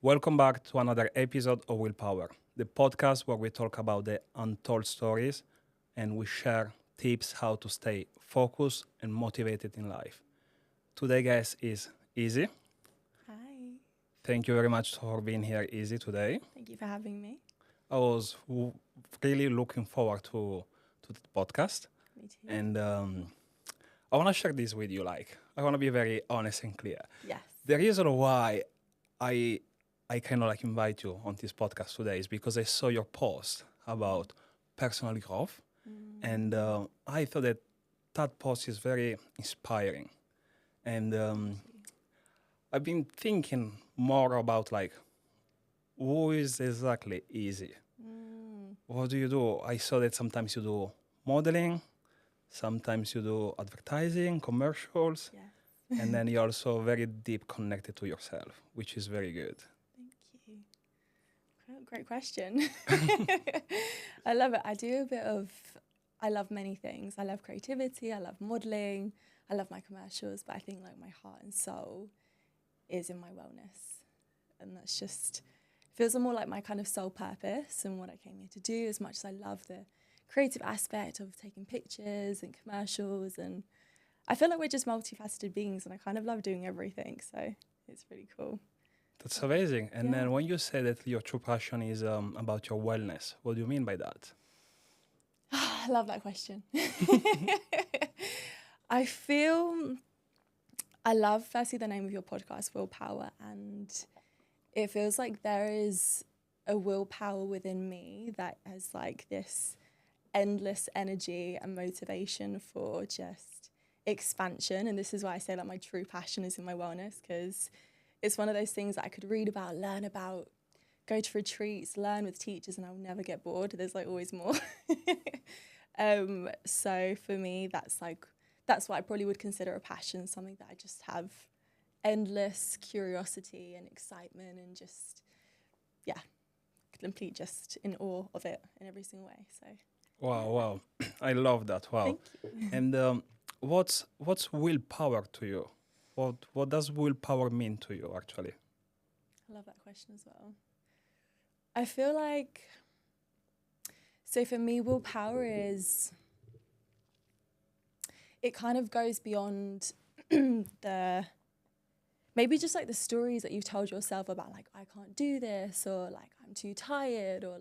Welcome back to another episode of Willpower, the podcast where we talk about the untold stories and we share tips how to stay focused and motivated in life. Today's guest is Izzy. Hi. Thank you very much for being here, Izzy, today. Thank you for having me. I was really looking forward to the podcast, Me too. and I want to share this with you. I want to be very honest and clear. Yes. The reason why I I kind of invite you on this podcast today is because I saw your post about personal growth, and I thought that that post is very inspiring, and Thank you. I've been thinking more about who is exactly Easy. Mm, What do you do? I saw that sometimes you do modeling, sometimes you do advertising, commercials, yes. and then you're also very deep connected to yourself, which is very good. Thank you. Great question. I love it. I love many things. I love creativity. I love modeling. I love my commercials, but I think my heart and soul is in my wellness. And that's just, feels more like my kind of soul purpose and what I came here to do, as much as I love the creative aspect of taking pictures and commercials. And I feel like we're just multifaceted beings and I kind of love doing everything. So it's really cool. That's amazing. And Yeah. then when you say that your true passion is about your wellness, what do you mean by that? I love that question. I love firstly the name of your podcast, Willpower, and it feels like there is a willpower within me that has this endless energy and motivation for just expansion. And this is why I say my true passion is in my wellness, because it's one of those things that I could read about, learn about, go to retreats, learn with teachers, and I'll never get bored. There's always more. So for me, that's what I probably would consider a passion, something that I just have endless curiosity and excitement and just, yeah, complete just in awe of it in every single way. So Wow, wow. I love that. Wow. thank you. And what's willpower to you? What does willpower mean to you actually? I love that question as well. I feel like, so for me, willpower is, it kind of goes beyond the, maybe just the stories that you've told yourself about I can't do this, or I'm too tired, or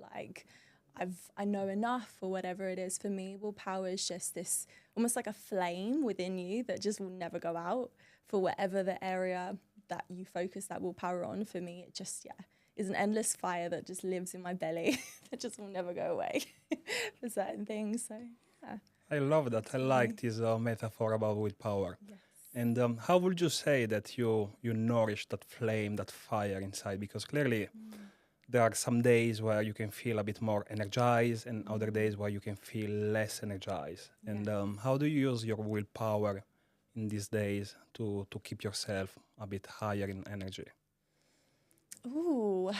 I know enough, or whatever it is. For me, willpower is just this almost like a flame within you that just will never go out for whatever the area that you focus that willpower on. For me, it just, yeah, is an endless fire that just lives in my belly that just will never go away for certain things. So, yeah. I love that. I like Absolutely. this metaphor about willpower. Yes. And how would you say that you nourish that flame, that fire inside? Because clearly there are some days where you can feel a bit more energized and other days where you can feel less energized. And Yes. how do you use your willpower in these days to keep yourself a bit higher in energy? Ooh.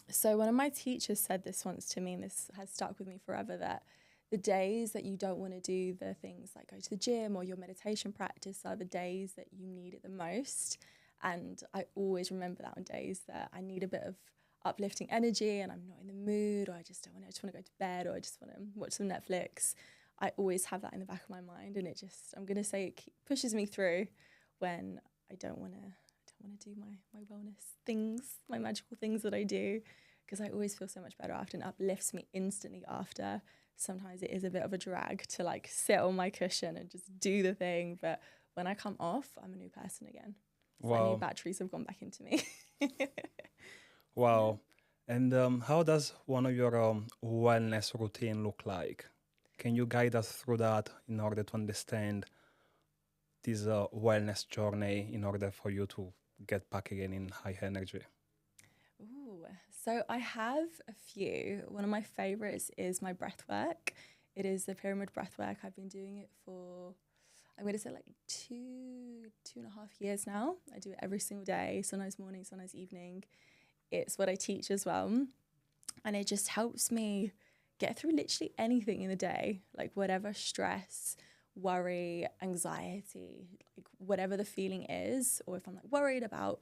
So one of my teachers said this once to me, and this has stuck with me forever, that the days that you don't want to do the things like go to the gym or your meditation practice are the days that you need it the most. And I always remember that on days that I need a bit of uplifting energy and I'm not in the mood, or I just don't want to, I just want to go to bed, or I just want to watch some Netflix. I always have that in the back of my mind, and it just, I'm going to say, pushes me through when I don't want to do my wellness things, my magical things that I do, because I always feel so much better after, and uplifts me instantly after. Sometimes it is a bit of a drag to sit on my cushion and just do the thing, but when I come off, I'm a new person again. It's like new Wow, batteries have gone back into me. wow. And how does one of your wellness routine look like? Can you guide us through that in order to understand this wellness journey in order for you to get back again in high energy? Ooh, so I have a few. One of my favorites is my breathwork. It is the pyramid breathwork. I've been doing it for, I'm going to say two and a half years now. I do it every single day, sometimes morning, sometimes evening. It's what I teach as well. And it just helps me get through literally anything in the day, whatever stress, worry, anxiety, whatever the feeling is, or if I'm worried about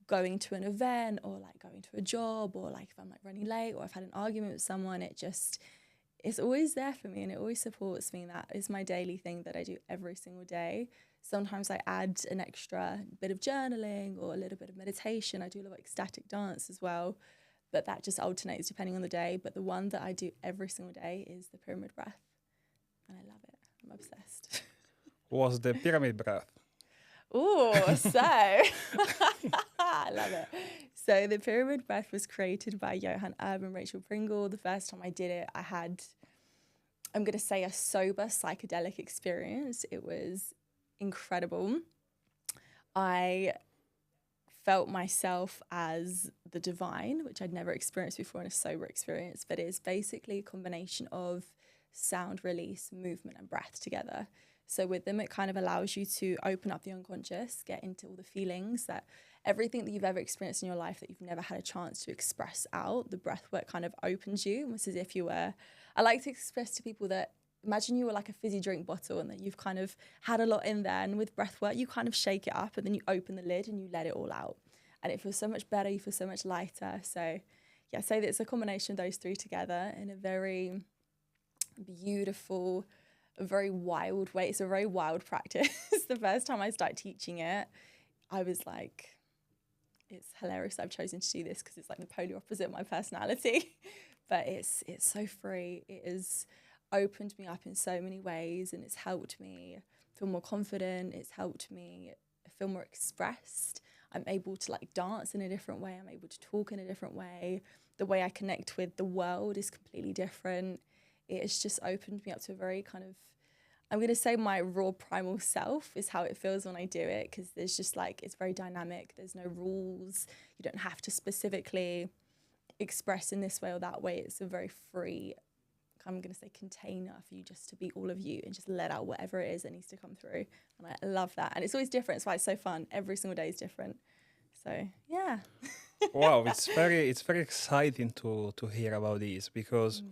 going to an event or like going to a job, or like if I'm like running late or I've had an argument with someone, it's always there for me and it always supports me. That is my daily thing that I do every single day. Sometimes I add an extra bit of journaling or a little bit of meditation. I do a lot of ecstatic dance as well, but that just alternates depending on the day. But the one that I do every single day is the pyramid breath, and I love it. I'm obsessed. Was the pyramid breath? Oh, so I love it. So the pyramid breath was created by Johann Erb and Rachel Pringle. The first time I did it, I had, I'm going to say, a sober psychedelic experience. It was incredible. I felt myself as the divine, which I'd never experienced before in a sober experience, but it's basically a combination of sound, release, movement, and breath together. So with them, it kind of allows you to open up the unconscious, get into all the feelings, that everything that you've ever experienced in your life that you've never had a chance to express out. The breath work kind of opens you, almost as if you were, I like to express to people that imagine you were like a fizzy drink bottle and that you've kind of had a lot in there. And with breath work, you kind of shake it up and then you open the lid and you let it all out. And it feels so much better, you feel so much lighter. So yeah, say that it's a combination of those three together in a very beautiful, a very wild way. It's a very wild practice. The first time I started teaching it, I was like, it's hilarious I've chosen to do this because it's like the polar opposite of my personality. But it's so free. It has opened me up in so many ways, and it's helped me feel more confident. It's helped me feel more expressed. I'm able to like dance in a different way. I'm able to talk in a different way. The way I connect with the world is completely different. It has just opened me up to a very kind of, I'm going to say my raw primal self is how it feels when I do it, because there's just like, it's very dynamic. There's no rules. You don't have to specifically express in this way or that way. It's a very free, I'm going to say, container for you just to be all of you and just let out whatever it is that needs to come through. And I love that. And it's always different. It's why it's so fun. Every single day is different. So, yeah. Wow, it's very exciting to hear about this, because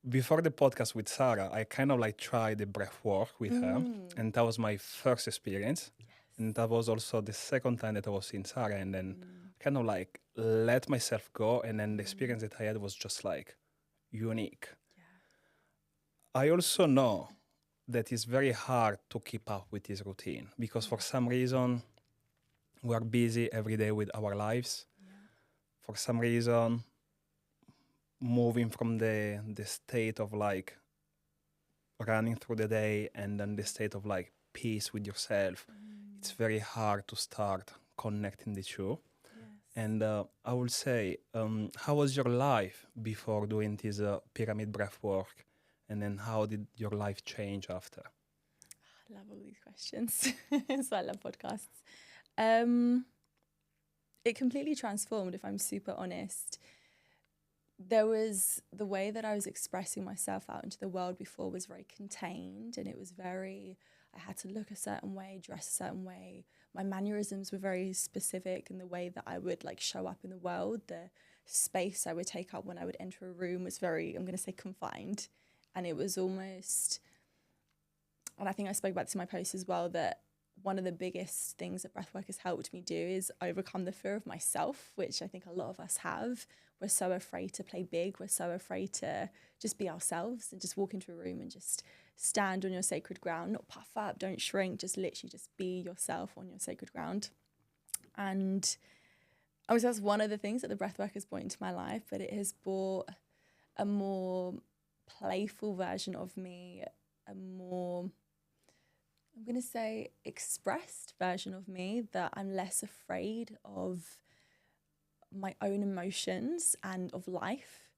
before the podcast with Sarah, I kind of like tried the breath work with her, and that was my first experience. Yes. And that was also the second time that I was seeing Sarah, and then kind of like let myself go, and then the experience that I had was just like unique. Yeah. I also know that it's very hard to keep up with this routine, because for some reason we are busy every day with our lives. Yeah. For some reason, moving from the state of like running through the day and then the state of like peace with yourself, it's very hard to start connecting the two. Yes. And I would say, how was your life before doing this pyramid breath work? And then how did your life change after? I love all these questions. So I love podcasts. It completely transformed, if I'm super honest. There was the way that I was expressing myself out into the world before was very contained, and it was very, I had to look a certain way, dress a certain way. My mannerisms were very specific in the way that I would like show up in the world. The space I would take up when I would enter a room was very, I'm going to say, confined. And it was almost, and I think I spoke about this in my post as well, that one of the biggest things that breathwork has helped me do is overcome the fear of myself, which I think a lot of us have. We're so afraid to play big. We're so afraid to just be ourselves and just walk into a room and just stand on your sacred ground, not puff up, don't shrink, just literally just be yourself on your sacred ground. And I would say that's one of the things that the breathwork has brought into my life, but it has brought a more playful version of me, a more, I'm going to say, expressed version of me, that I'm less afraid of my own emotions and of life.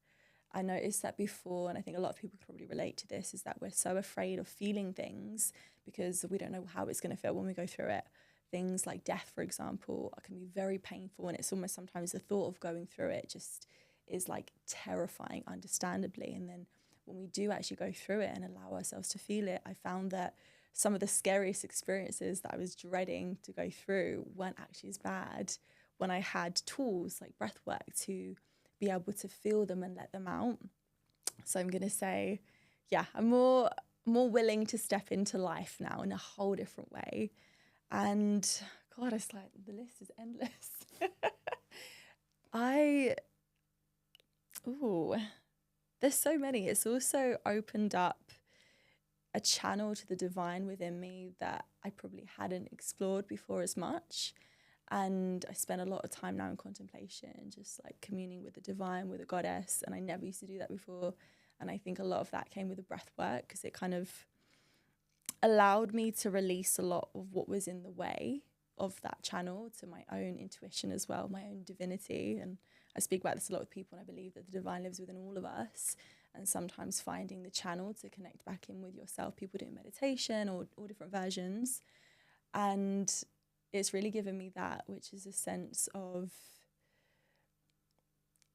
I noticed that before, and I think a lot of people could probably relate to this, is that we're so afraid of feeling things because we don't know how it's going to feel when we go through it. Things like death, for example, can be very painful, and it's almost sometimes the thought of going through it just is like terrifying, understandably. And then when we do actually go through it and allow ourselves to feel it, I found that some of the scariest experiences that I was dreading to go through weren't actually as bad when I had tools like breathwork to be able to feel them and let them out. So I'm going to say, yeah, I'm more willing to step into life now in a whole different way. And God, it's like the list is endless. I, ooh, there's so many. It's also opened up a channel to the divine within me that I probably hadn't explored before as much. And I spend a lot of time now in contemplation, just like communing with the divine, with the goddess. And I never used to do that before. And I think a lot of that came with the breath work, because it kind of allowed me to release a lot of what was in the way of that channel to my own intuition as well, my own divinity. And I speak about this a lot with people, and I believe that the divine lives within all of us. And sometimes finding the channel to connect back in with yourself, people doing meditation or different versions. And it's really given me that, which is a sense of,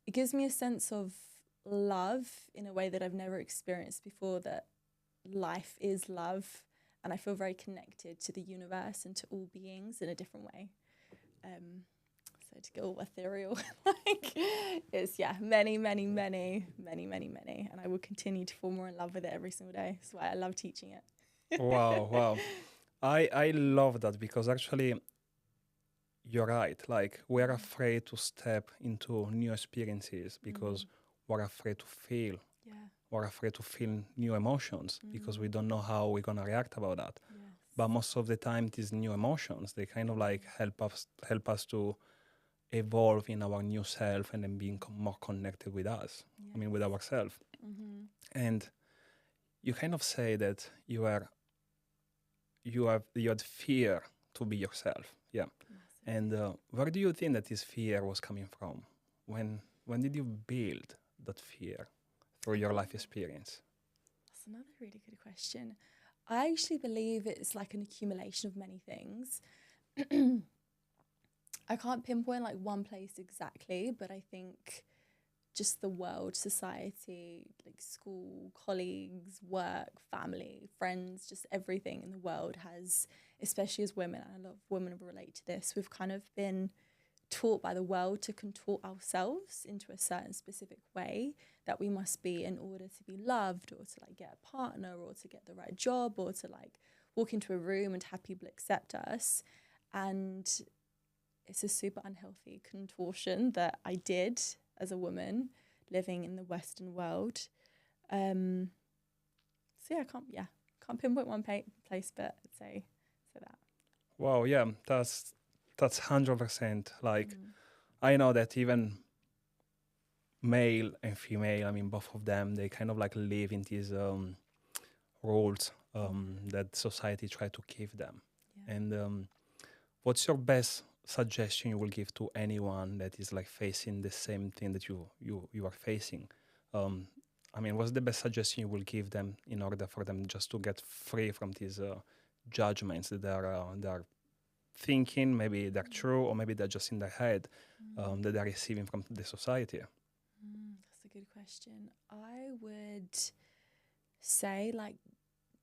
it gives me a sense of love in a way that I've never experienced before, that life is love. And I feel very connected to the universe and to all beings in a different way. So to get all ethereal, like, it's, many. And I will continue to fall more in love with it every single day. That's why I love teaching it. Wow. I love that, because actually you're right. Like, we're afraid to step into new experiences because we're afraid to feel. Yeah. We're afraid to feel new emotions because we don't know how we're gonna react about that. Yes. But most of the time, these new emotions, they kind of like help us to evolve in our new self and then being more connected with us. I mean, with ourselves. And you kind of say that you had fear to be yourself. Yeah. And where do you think that this fear was coming from? When did you build that fear through your life experience? That's another really good question. I actually believe it's like an accumulation of many things. I can't pinpoint like one place exactly, but I think just the world, society, like school, colleagues, work, family, friends, just everything in the world has, especially as women, and a lot of women will relate to this, we've kind of been taught by the world to contort ourselves into a certain specific way that we must be in order to be loved, or to like get a partner, or to get the right job, or to like walk into a room and have people accept us. And it's a super unhealthy contortion that I did as a woman living in the Western world. So yeah, I can't pinpoint one place, but I'd say that. Wow, yeah, that's 100%. Like, I know that even male and female, I mean, both of them, they kind of like live in these roles that society try to give them. Yeah. And what's your best suggestion you will give to anyone that is like facing the same thing that you are facing? I mean, what's the best suggestion you will give them in order for them just to get free from these judgments that they're thinking, maybe they're true, or maybe they're just in their head, that they're receiving from the society? That's a good question. I would say, like,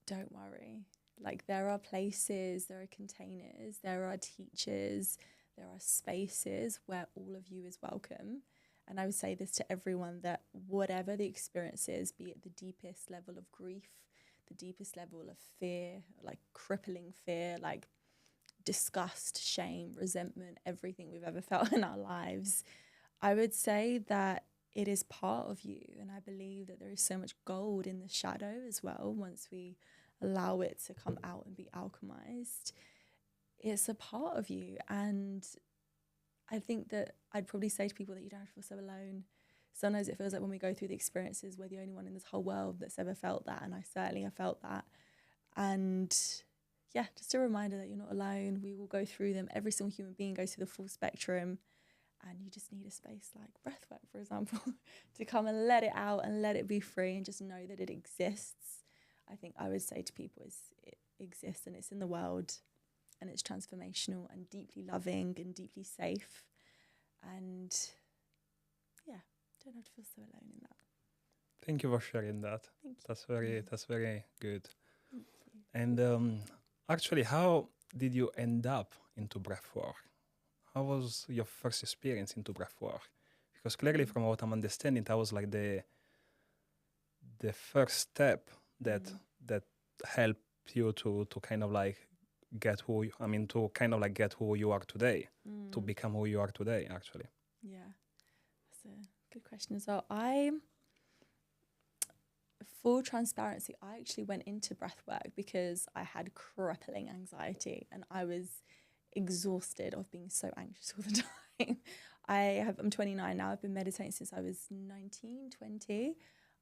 don't worry. Like, there are places, there are containers, there are teachers, there are spaces where all of you is welcome. And I would say this to everyone, that whatever the experience is, be it the deepest level of grief, the deepest level of fear, like crippling fear, like disgust, shame, resentment, everything we've ever felt in our lives, I would say that it is part of you. And I believe that there is so much gold in the shadow as well. Once we allow it to come out and be alchemized, it's a part of you. And I think that I'd probably say to people that you don't have to feel so alone. Sometimes it feels like when we go through the experiences, we're the only one in this whole world that's ever felt that. And I certainly have felt that. And yeah, just a reminder that you're not alone. We will go through them. Every single human being goes through the full spectrum. And you just need a space like breathwork, for example, to come and let it out and let it be free and just know that it exists. I think I would say to people is it exists and it's in the world and it's transformational and deeply loving and deeply safe. And yeah, don't have to feel so alone in that. Thank you for sharing that. Thank you. That's very good. Thank you. And actually, how did you end up into breathwork? How was your first experience into breathwork? Because clearly, from what I'm understanding, that was like the first step that helped you to kind of like to kind of like get who you are today, to become who you are today, actually? Yeah, that's a good question as well. Full transparency, I actually went into breathwork because I had crippling anxiety and I was exhausted of being so anxious all the time. I'm 29 now. I've been meditating since I was 19, 20.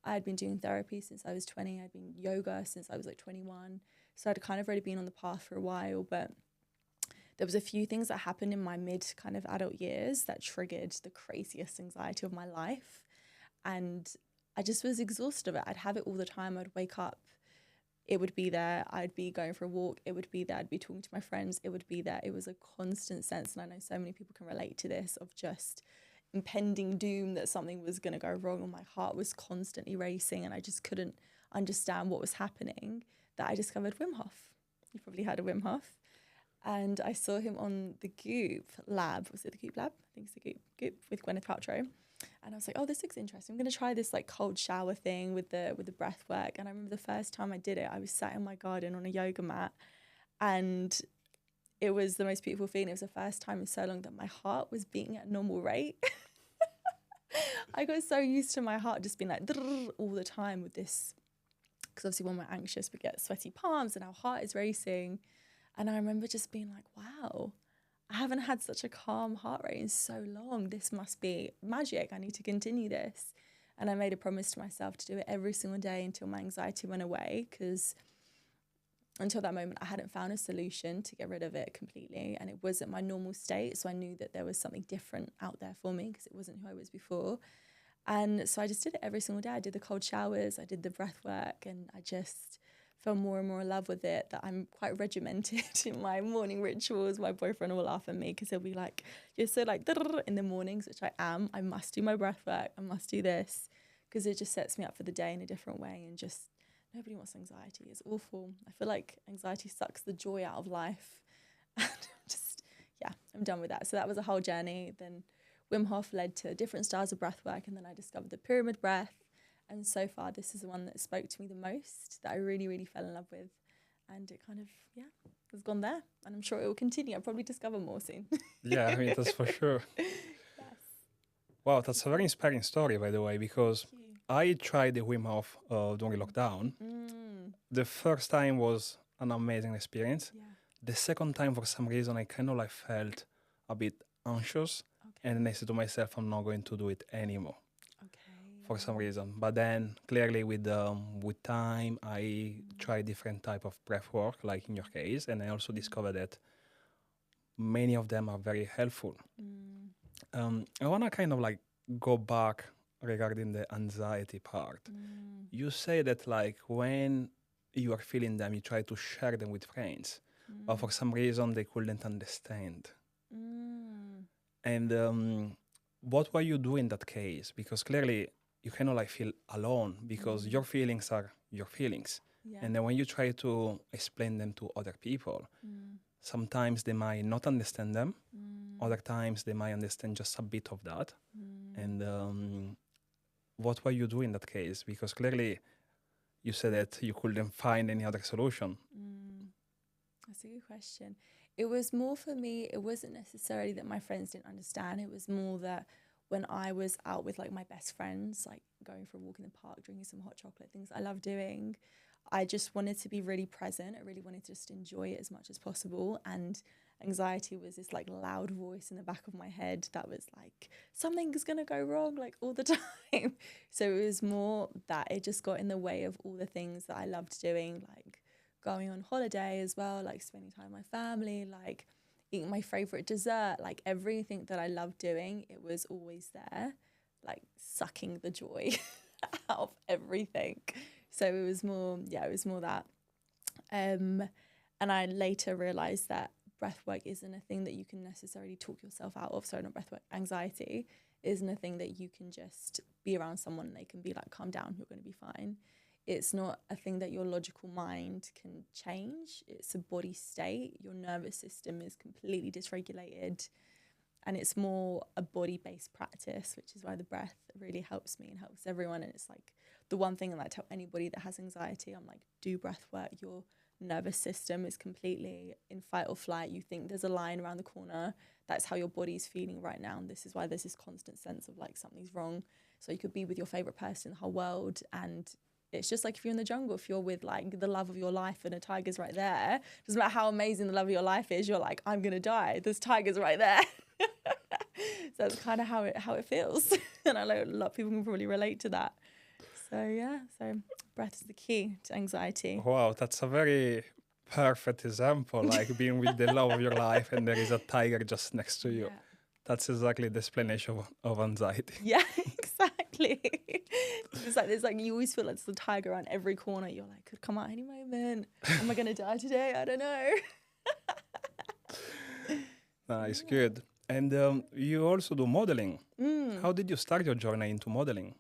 I had been doing therapy since I was 20. I'd been yoga since I was like 21. So I'd kind of already been on the path for a while, but there was a few things that happened in my mid kind of adult years that triggered the craziest anxiety of my life. And I just was exhausted of it. I'd have it all the time. I'd wake up, it would be there. I'd be going for a walk, it would be there. I'd be talking to my friends, it would be there. It was a constant sense. And I know so many people can relate to this, of just impending doom that something was going to go wrong, and my heart was constantly racing and I just couldn't understand what was happening, that I discovered Wim Hof. You've probably heard of Wim Hof. And I saw him on the Goop Lab. Was it the Goop Lab? I think it's the Goop with Gwyneth Paltrow. And I was like, oh, this looks interesting. I'm going to try this like cold shower thing with the breath work. And I remember the first time I did it, I was sat in my garden on a yoga mat, and it was the most beautiful feeling. It was the first time in so long that my heart was beating at a normal rate. I got so used to my heart just being like all the time with this, because obviously when we're anxious, we get sweaty palms and our heart is racing. And I remember just being like, wow, I haven't had such a calm heart rate in so long. This must be magic. I need to continue this. And I made a promise to myself to do it every single day until my anxiety went away, because until that moment, I hadn't found a solution to get rid of it completely. And it wasn't my normal state. So I knew that there was something different out there for me, because it wasn't who I was before. And so I just did it every single day. I did the cold showers, I did the breath work, and I just fell more and more in love with it, that I'm quite regimented in my morning rituals. My boyfriend will laugh at me because he'll be like, you're so like in the mornings, which I am. I must do my breath work. I must do this, because it just sets me up for the day in a different way. And just nobody wants anxiety. It's awful. I feel like anxiety sucks the joy out of life. And I'm done with that. So that was a whole journey. Then Wim Hof led to different styles of breath work. And then I discovered the pyramid breath. And so far, this is the one that spoke to me the most, that I really, really fell in love with. And it kind of, has gone there. And I'm sure it will continue. I'll probably discover more soon. Yeah, I mean, that's for sure. Yes. Wow, that's a very inspiring story, by the way, because I tried the Wim Hof during lockdown. The first time was an amazing experience. Yeah. The second time, for some reason, I kind of like felt a bit anxious. Okay. And then I said to myself, I'm not going to do it anymore. Okay. For some reason. But then clearly with time, I tried different type of breath work, like in your case, and I also discovered that many of them are very helpful. I want to kind of like go back regarding the anxiety part. You say that like when you are feeling them, you try to share them with friends, but for some reason they couldn't understand. And what were you doing in that case? Because clearly you kind of like feel alone, because your feelings are your feelings. Yeah. And then when you try to explain them to other people, sometimes they might not understand them. Other times they might understand just a bit of that. And what were you doing in that case? Because clearly you said that you couldn't find any other solution. That's a good question. It was more for me, it wasn't necessarily that my friends didn't understand. It was more that when I was out with like my best friends, like going for a walk in the park, drinking some hot chocolate, things I love doing, I just wanted to be really present. I really wanted to just enjoy it as much as possible. And anxiety was this like loud voice in the back of my head that was like, something's gonna go wrong like all the time. So it was more that it just got in the way of all the things that I loved doing, like going on holiday as well, like spending time with my family, like eating my favorite dessert, like everything that I loved doing, it was always there, like sucking the joy out of everything. So it was more that. And I later realized that breathwork isn't a thing that you can necessarily talk yourself out of. Sorry, not breathwork, anxiety isn't a thing that you can just be around someone and they can be like, calm down, you're going to be fine. It's not a thing that your logical mind can change. It's a body state. Your nervous system is completely dysregulated. And it's more a body-based practice, which is why the breath really helps me and helps everyone. And it's like the one thing that I tell anybody that has anxiety, I'm like, do breath work. Your nervous system is completely in fight or flight. You think there's a lion around the corner. That's how your body's feeling right now. And this is why there's this constant sense of like something's wrong. So you could be with your favorite person in the whole world, and it's just like if you're in the jungle, if you're with like the love of your life and a tiger's right there, doesn't matter how amazing the love of your life is, you're like, I'm gonna die. There's tigers right there. So that's kind of how it feels. And I know a lot of people can probably relate to that. So yeah, so breath is the key to anxiety. Wow, that's a very perfect example, like being with the love of your life and there is a tiger just next to you. Yeah. That's exactly the explanation of anxiety. Yeah, exactly. There's like you always feel like there's a tiger around every corner. You're like, could come out any moment. Am I gonna die today? I don't know. Nice, good. And you also do modeling. How did you start your journey into modeling?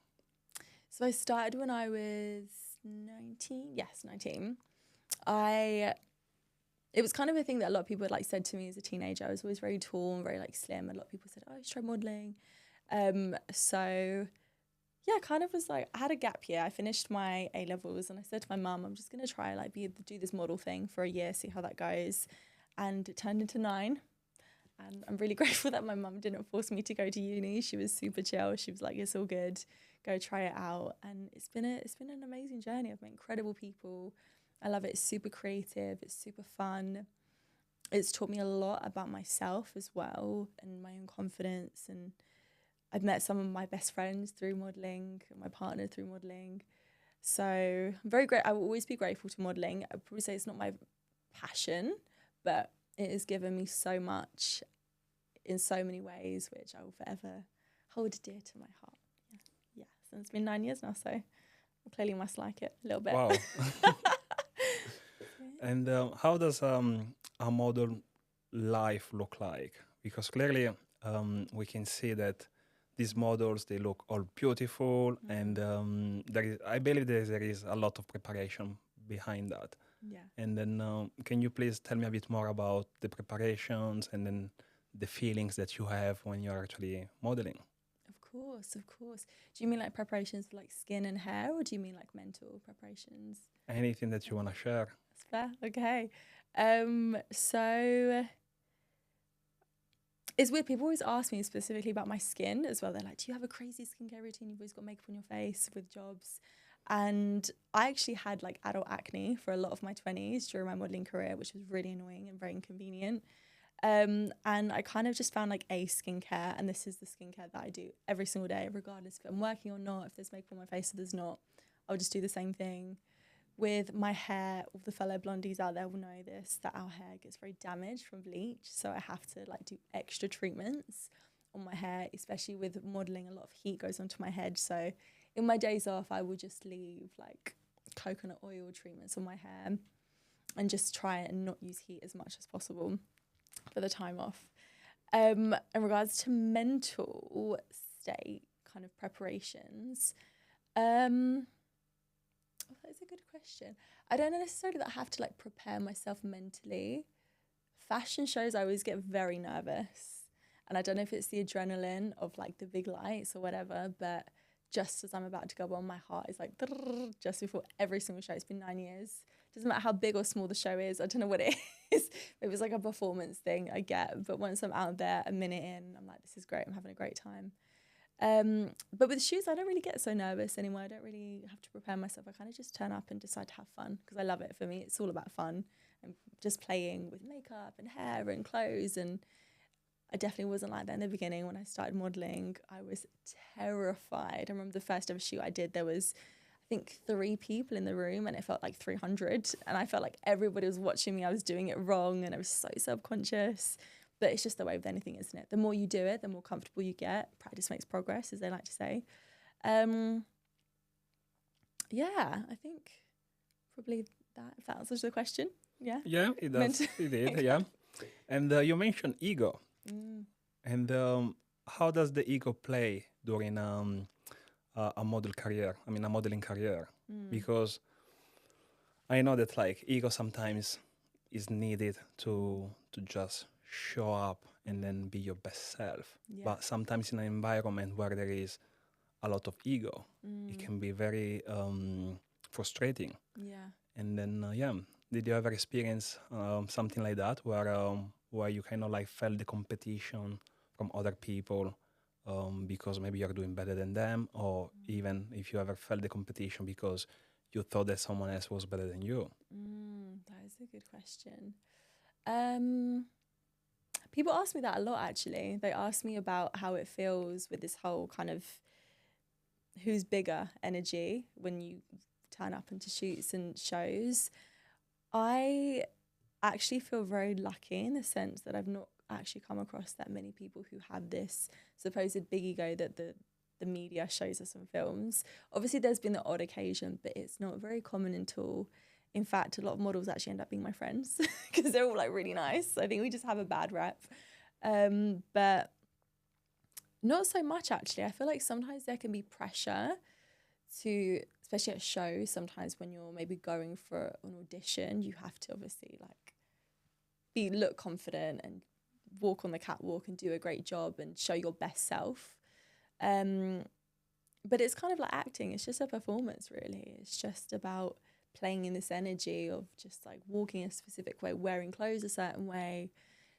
So I started when I was 19. Yes, 19. It was kind of a thing that a lot of people had like said to me as a teenager. I was always very tall and very like slim. And a lot of people said, oh, you should try modeling. So yeah, kind of was like, I had a gap year. I finished my A-levels and I said to my mum, I'm just going to try like do this model thing for a year, see how that goes. And it turned into 9. And I'm really grateful that my mum didn't force me to go to uni. She was super chill. She was like, it's all good. Go try it out. And it's been an amazing journey. I've met incredible people. I love it. It's super creative. It's super fun. It's taught me a lot about myself as well and my own confidence. And I've met some of my best friends through modelling, my partner through modelling. So I'm very I will always be grateful to modelling. I would probably say it's not my passion, but it has given me so much in so many ways, which I will forever hold dear to my heart. Yeah. So it's been 9 years now, so I clearly must like it a little bit. Wow. And how does a model life look like? Because clearly we can see that these models, they look all beautiful, and I believe there is a lot of preparation behind that. Yeah. And then can you please tell me a bit more about the preparations and then the feelings that you have when you're actually modeling? Of course. Do you mean like preparations for like skin and hair, or do you mean like mental preparations? Anything that you want to share. That's fair. Okay. So it's weird. People always ask me specifically about my skin as well. They're like, do you have a crazy skincare routine? You've always got makeup on your face with jobs. And I actually had like adult acne for a lot of my 20s during my modelling career, which was really annoying and very inconvenient. And I kind of just found like a skincare, and this is the skincare that I do every single day, regardless if I'm working or not, if there's makeup on my face or there's not, I'll just do the same thing. With my hair, all the fellow blondies out there will know this, that our hair gets very damaged from bleach. So I have to like do extra treatments on my hair, especially with modelling, a lot of heat goes onto my head. So in my days off, I would just leave like coconut oil treatments on my hair and just try and not use heat as much as possible for the time off. In regards to mental state kind of preparations, that is a good question. I don't know necessarily that I have to like prepare myself mentally. Fashion shows, I always get very nervous. And I don't know if it's the adrenaline of like the big lights or whatever, but just as I'm about to go on, my heart is like just before every single show. It's been 9 years. Doesn't matter how big or small the show is. I don't know what it is. It was like a performance thing I get. But once I'm out there a minute in, I'm like, this is great. I'm having a great time. But with shoes, I don't really get so nervous anymore. I don't really have to prepare myself. I kind of just turn up and decide to have fun because I love it. For me, it's all about fun and just playing with makeup and hair and clothes. And I definitely wasn't like that in the beginning. When I started modelling, I was terrified. I remember the first ever shoot I did, there was, I think, 3 people in the room and it felt like 300. And I felt like everybody was watching me. I was doing it wrong and I was so self-conscious. But it's just the way with anything, isn't it? The more you do it, the more comfortable you get. Practice makes progress, as they like to say. Yeah, I think probably that, if that answers the question. Yeah. Yeah, it does. It did, yeah. And you mentioned ego. And how does the ego play during a model career? I mean, a modeling career? Because I know that like ego sometimes is needed to just show up and then be your best self. Yeah. But sometimes in an environment where there is a lot of ego, it can be very frustrating. Yeah. And then, Did you ever experience something like that where you kind of like felt the competition from other people because maybe you're doing better than them, or even if you ever felt the competition because you thought that someone else was better than you? That is a good question. Um, People ask me that a lot, actually. They ask me about how it feels with this whole kind of who's bigger energy when you turn up into shoots and shows. I actually feel very lucky in the sense that I've not actually come across that many people who have this supposed big ego that the media shows us in films. Obviously, there's been the odd occasion, but it's not very common until, in fact, a lot of models actually end up being my friends because they're all like really nice. I think we just have a bad rep. But not so much, actually. I feel like sometimes there can be pressure to, especially at shows, sometimes when you're maybe going for an audition, you have to obviously like look confident and walk on the catwalk and do a great job and show your best self. But it's kind of like acting. It's just a performance, really. It's just about playing in this energy of just like walking a specific way, wearing clothes a certain way.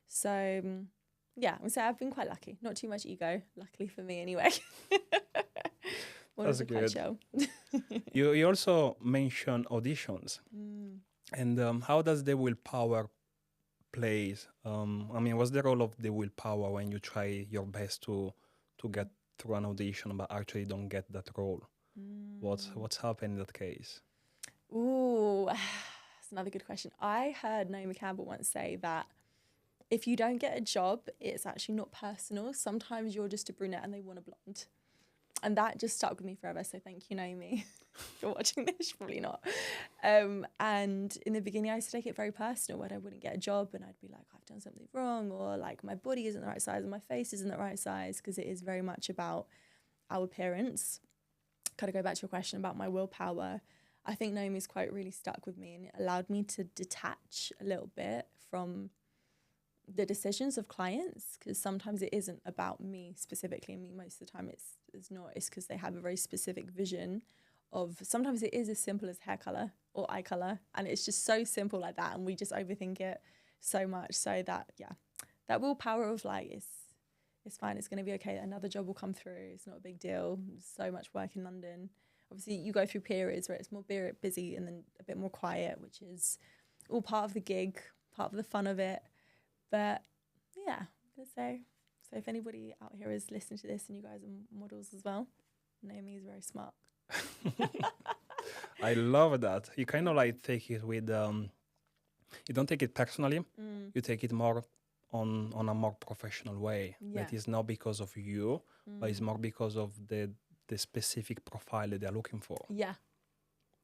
So yeah, I would say I've been quite lucky. Not too much ego, luckily for me anyway. That's Models are quite good. chill. You also mentioned auditions. And how does the willpower plays? I mean, what's the role of the willpower when you try your best to get through an audition but actually don't get that role? What's happened in that case? Ooh, that's another good question. I heard Naomi Campbell once say that if you don't get a job, it's actually not personal. Sometimes you're just a brunette and they want a blonde. And that just stuck with me forever. So thank you, Naomi. If you're watching this, probably not. And in the beginning, I used to take it very personal when I wouldn't get a job and I'd be like, I've done something wrong, or like my body isn't the right size and my face isn't the right size, because it is very much about our appearance. Kind of go back to your question about my willpower. I think Naomi's quote really stuck with me, and it allowed me to detach a little bit from the decisions of clients, because sometimes it isn't about me specifically. I mean, most of the time it's not. It's because they have a very specific vision of, sometimes it is as simple as hair color or eye color, and it's just so simple like that, and we just overthink it so much. So that, yeah, that willpower of like, it's fine, it's going to be okay, another job will come through, it's not a big deal. There's so much work in London. Obviously you go through periods where it's more busy and then a bit more quiet, which is all part of the gig, part of the fun of it. But yeah, I'm going to say, so if anybody out here is listening to this and you guys are models as well, Naomi is very smart. I love that. You kind of like take it with, you don't take it personally. You take it more on a more professional way. Yeah. That is not because of you, but it's more because of the specific profile that they're looking for. Yeah,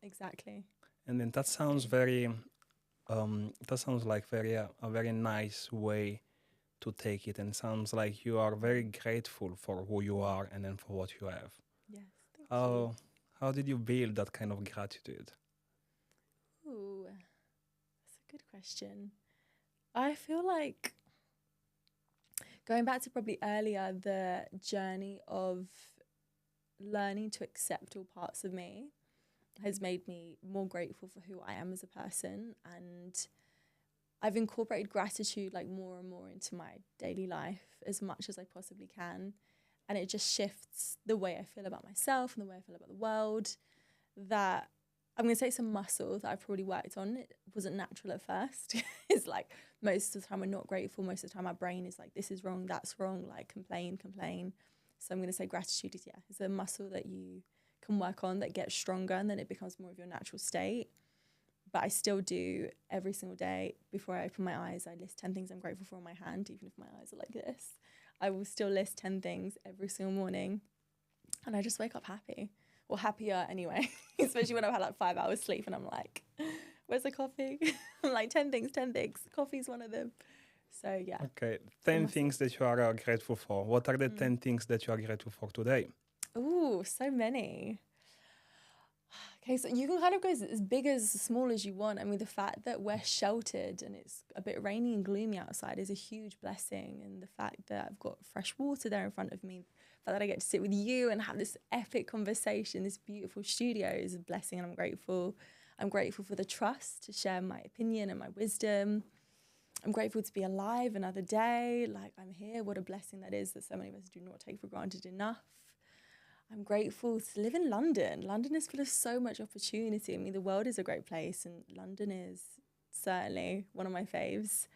exactly. And then that sounds very, that sounds like a very nice way to take it, and sounds like you are very grateful for who you are and then for what you have. Yes, thank you. How did you build that kind of gratitude? Ooh, that's a good question. I feel like going back to probably earlier, the journey of learning to accept all parts of me has made me more grateful for who I am as a person, and I've incorporated gratitude like more and more into my daily life as much as I possibly can, and it just shifts the way I feel about myself and the way I feel about the world. That I'm going to say it's a muscle that I've probably worked on. It wasn't natural at first. It's like most of the time we're not grateful. Most of the time our brain is like, this is wrong, that's wrong, like complain. So I'm going to say gratitude is, yeah, it's a muscle that you can work on that gets stronger, and then it becomes more of your natural state. But I still do every single day before I open my eyes, I list 10 things I'm grateful for on my hand, even if my eyes are like this. I will still list 10 things every single morning, and I just wake up happy. Or happier anyway, especially when I've had like 5 hours sleep and I'm like, where's the coffee? I'm like, 10 things. Coffee's one of them. So yeah. Okay, 10 things that you are grateful for. What are the 10 things that you are grateful for today? Ooh, so many. Okay, so you can kind of go as big as small as you want. I mean, the fact that we're sheltered and it's a bit rainy and gloomy outside is a huge blessing. And the fact that I've got fresh water there in front of me, the fact that I get to sit with you and have this epic conversation, this beautiful studio is a blessing, and I'm grateful. I'm grateful for the trust to share my opinion and my wisdom. I'm grateful to be alive another day. Like, I'm here. What a blessing that is, that so many of us do not take for granted enough. I'm grateful to live in London. London is full of so much opportunity. I mean, the world is a great place, and London is certainly one of my faves.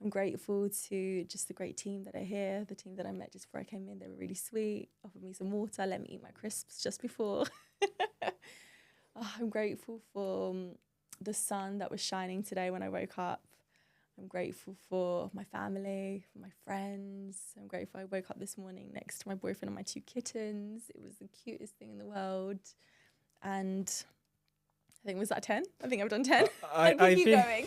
I'm grateful to just the great team that are here, the team that I met just before I came in. They were really sweet, offered me some water, let me eat my crisps just before. I'm grateful for the sun that was shining today when I woke up. I'm grateful for my family, for my friends. I'm grateful I woke up this morning next to my boyfriend and my 2 kittens. It was the cutest thing in the world. And I think, was that 10? I think I've done 10. I can keep going.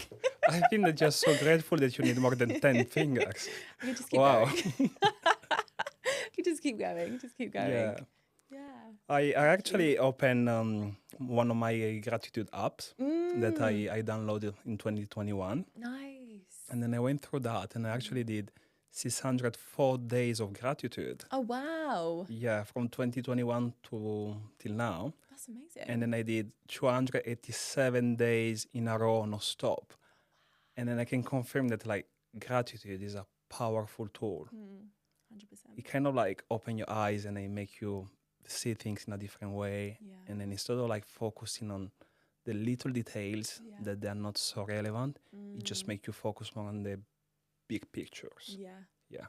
I think that you're so grateful that you need more than 10 fingers. I can just keep going. I can just keep going. Just keep going. Yeah. Yeah. I actually opened one of my gratitude apps that I downloaded in 2021. Nice. And then I went through that and I actually did 604 days of gratitude. Oh, wow. Yeah, from 2021 till now. That's amazing. And then I did 287 days in a row, no stop. And then I can confirm that like gratitude is a powerful tool. 100%. It kind of like open your eyes and they make you see things in a different way. Yeah. And then instead of like focusing on the little details that they're not so relevant, it just make you focus more on the big pictures. Yeah. Yeah.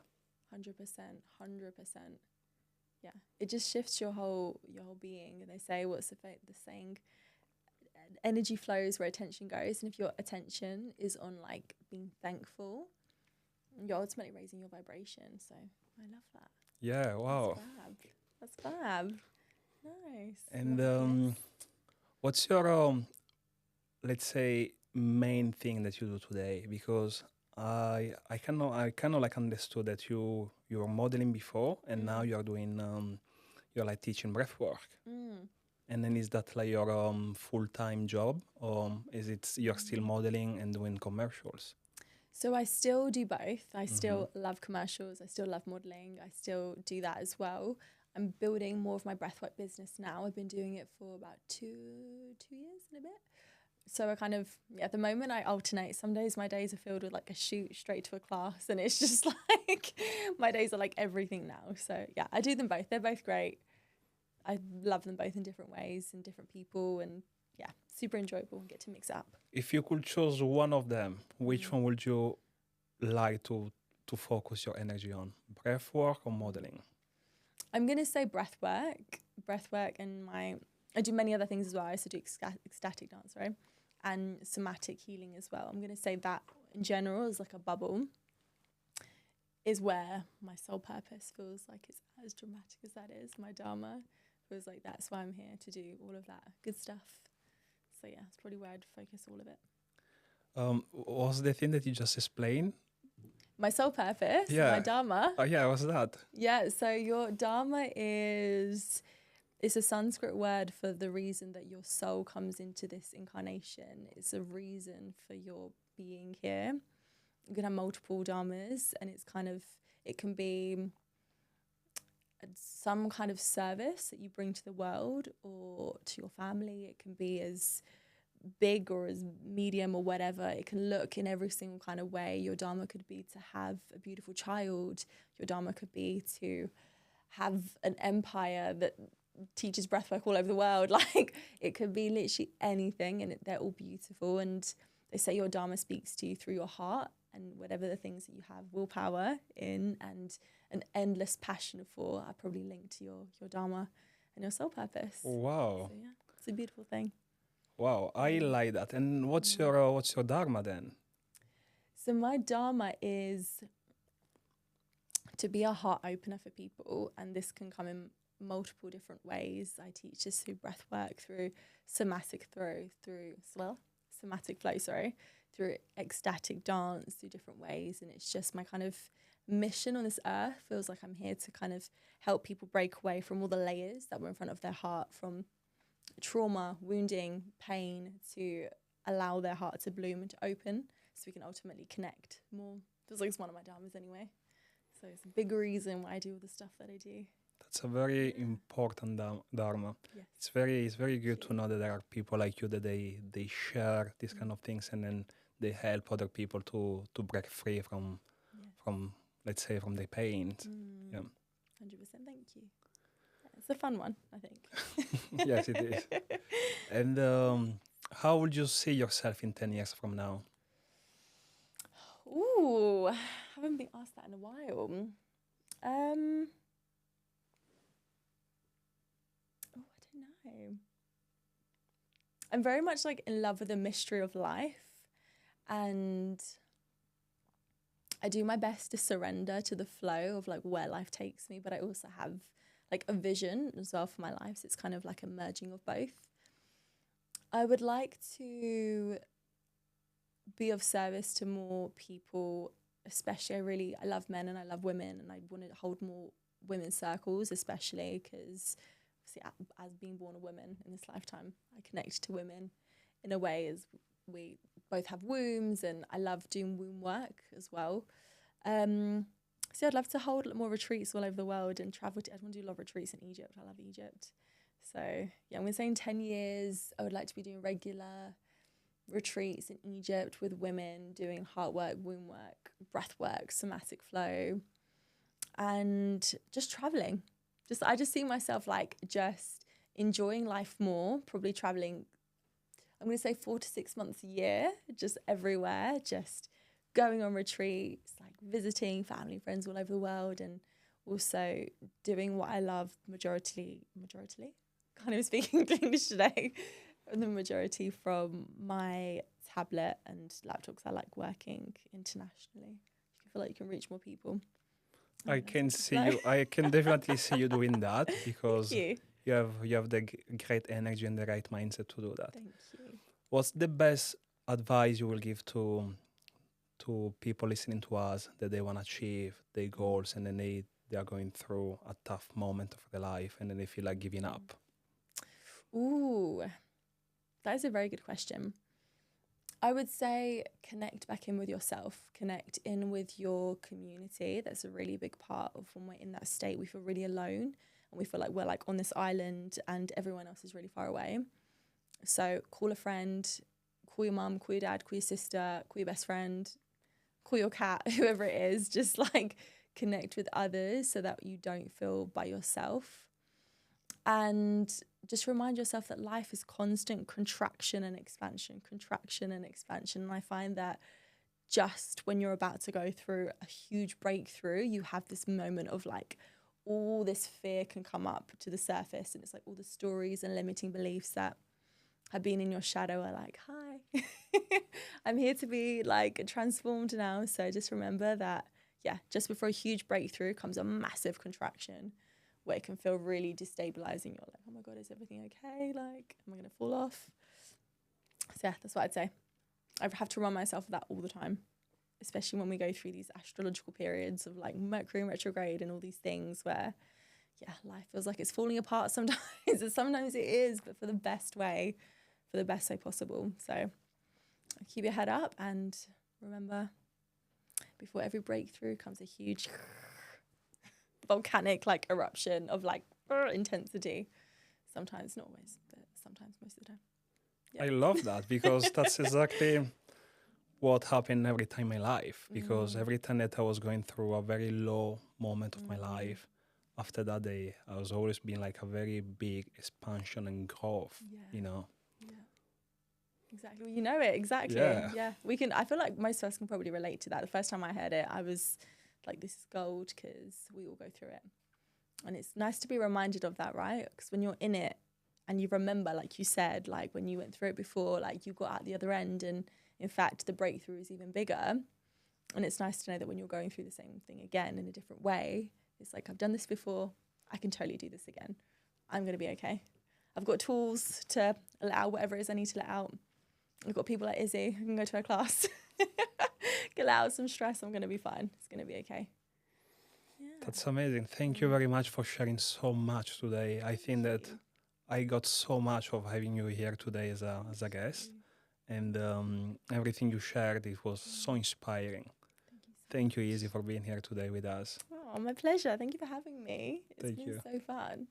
100%. Yeah. It just shifts your whole being. And they say, what's the saying? Energy flows where attention goes. And if your attention is on like being thankful, you're ultimately raising your vibration. So I love that. Yeah. Wow. That's fab. Nice. And what's your let's say main thing that you do today? Because I kind of like understood that you were modeling before and now you're doing you're like teaching breathwork. And then is that like your full-time job, or is it you're still modeling and doing commercials? So I still do both. I still love commercials. I still love modeling. I still do that as well. I'm building more of my breathwork business now. I've been doing it for about two years and a bit. So I kind of, at the moment I alternate. Some days my days are filled with like a shoot straight to a class, and it's just like, my days are like everything now. So yeah, I do them both. They're both great. I love them both in different ways and different people, and yeah, super enjoyable and get to mix it up. If you could choose one of them, which one would you like to focus your energy on? Breathwork or modeling? I'm going to say breathwork, and I do many other things as well. I also do ecstatic dance, right? And somatic healing as well. I'm going to say that in general is like a bubble, is where my soul purpose feels like it's as dramatic as that is. My dharma feels like that's why I'm here, to do all of that good stuff. So yeah, it's probably where I'd focus all of it. What was the thing that you just explained? My soul purpose, my dharma. Oh yeah, what's that? Yeah, so your dharma it's a Sanskrit word for the reason that your soul comes into this incarnation. It's a reason for your being here. You can have multiple dharmas, and it can be some kind of service that you bring to the world or to your family. It can be as big or as medium or whatever. It can look in every single kind of way. Your dharma could be to have a beautiful child. Your dharma could be to have an empire that teaches breathwork all over the world. Like, it could be literally anything, and they're all beautiful. And they say your dharma speaks to you through your heart, and whatever the things that you have willpower in and an endless passion for are probably linked to your dharma and your soul purpose. Wow. So yeah, it's a beautiful thing. Wow, I like that. And what's your dharma then? So my dharma is to be a heart opener for people, and this can come in multiple different ways. I teach this through breath work, through somatic flow, through ecstatic dance, through different ways. And it's just my kind of mission on this earth. Feels like I'm here to kind of help people break away from all the layers that were in front of their heart, from trauma, wounding, pain, to allow their heart to bloom and to open, so we can ultimately connect more. Feels like it's one of my dharmas anyway. So it's a big reason why I do all the stuff that I do. That's a very important dharma. Yes. It's very good to know that there are people like you that they share these kind of things, and then they help other people to break free from let's say from their pain. Yeah. 100%. Thank you. Yeah, it's a fun one, I think. Yes, it is. And how would you see yourself in 10 years from now? Ooh, I haven't been asked that in a while. I don't know. I'm very much like in love with the mystery of life, and I do my best to surrender to the flow of like where life takes me, but I also have like a vision as well for my life. So it's kind of like a merging of both. I would like to be of service to more people, especially I love men and I love women, and I want to hold more women's circles, especially because obviously as being born a woman in this lifetime, I connect to women in a way as we both have wombs, and I love doing womb work as well. So I'd love to hold more retreats all over the world and travel to, I want to do a lot of retreats in Egypt. I love Egypt. So yeah, I'm going to say in 10 years, I would like to be doing regular retreats in Egypt with women, doing heart work, womb work, breath work, somatic flow, and just traveling. I just see myself like just enjoying life more, probably traveling, I'm going to say 4 to 6 months a year, just everywhere, just going on retreats, like visiting family, friends all over the world, and also doing what I love majority, can't even speak English today, the majority from my tablet and laptop, because I like working internationally. I feel like you can reach more people. I can see you. I can definitely see you doing that because you have the great energy and the right mindset to do that. Thank you. What's the best advice you will give to people listening to us that they want to achieve their goals, and then they are going through a tough moment of their life, and then they feel like giving up? Ooh, that is a very good question. I would say connect back in with yourself, connect in with your community. That's a really big part of when we're in that state. We feel really alone and we feel like we're like on this island and everyone else is really far away. So call a friend, call your mum, call your dad, call your sister, call your best friend, call your cat, whoever it is. Just like connect with others so that you don't feel by yourself. And just remind yourself that life is constant contraction and expansion. And I find that just when you're about to go through a huge breakthrough, you have this moment of like all this fear can come up to the surface. And it's like all the stories and limiting beliefs that have been in your shadow are like, hi, I'm here to be like transformed now. So just remember that, yeah, just before a huge breakthrough comes a massive contraction, where it can feel really destabilizing. You're like, oh my God, is everything okay? Like, am I going to fall off? So yeah, that's what I'd say. I have to remind myself of that all the time, especially when we go through these astrological periods of like Mercury in retrograde and all these things where, yeah, life feels like it's falling apart sometimes. And sometimes it is, but for the best way possible. So keep your head up and remember, before every breakthrough comes a huge volcanic like eruption of like intensity. Sometimes, not always, but sometimes, most of the time. Yeah. I love that because that's exactly what happened every time in my life. Because every time that I was going through a very low moment of my life, after that day, I was always being like a very big expansion and growth, you know? Yeah. Exactly. Well, you know it. Exactly. Yeah. I feel like most of us can probably relate to that. The first time I heard it, I was like, this is gold, because we all go through it. And it's nice to be reminded of that, right? Because when you're in it and you remember, like you said, like when you went through it before, like you got out the other end, and in fact, the breakthrough is even bigger. And it's nice to know that when you're going through the same thing again in a different way, it's like, I've done this before, I can totally do this again. I'm going to be okay. I've got tools to let out whatever it is I need to let out. I've got people like Izzy who can go to her class, get let out some stress. I'm going to be fine. It's going to be okay. Yeah. That's amazing. Thank you very much for sharing so much today. I think that I got so much of having you here today as a guest. And everything you shared, it was so inspiring. Thank you, Izzy, for being here today with us. Oh, Oh, my pleasure. Thank you for having me. It's Thank been you. so fun.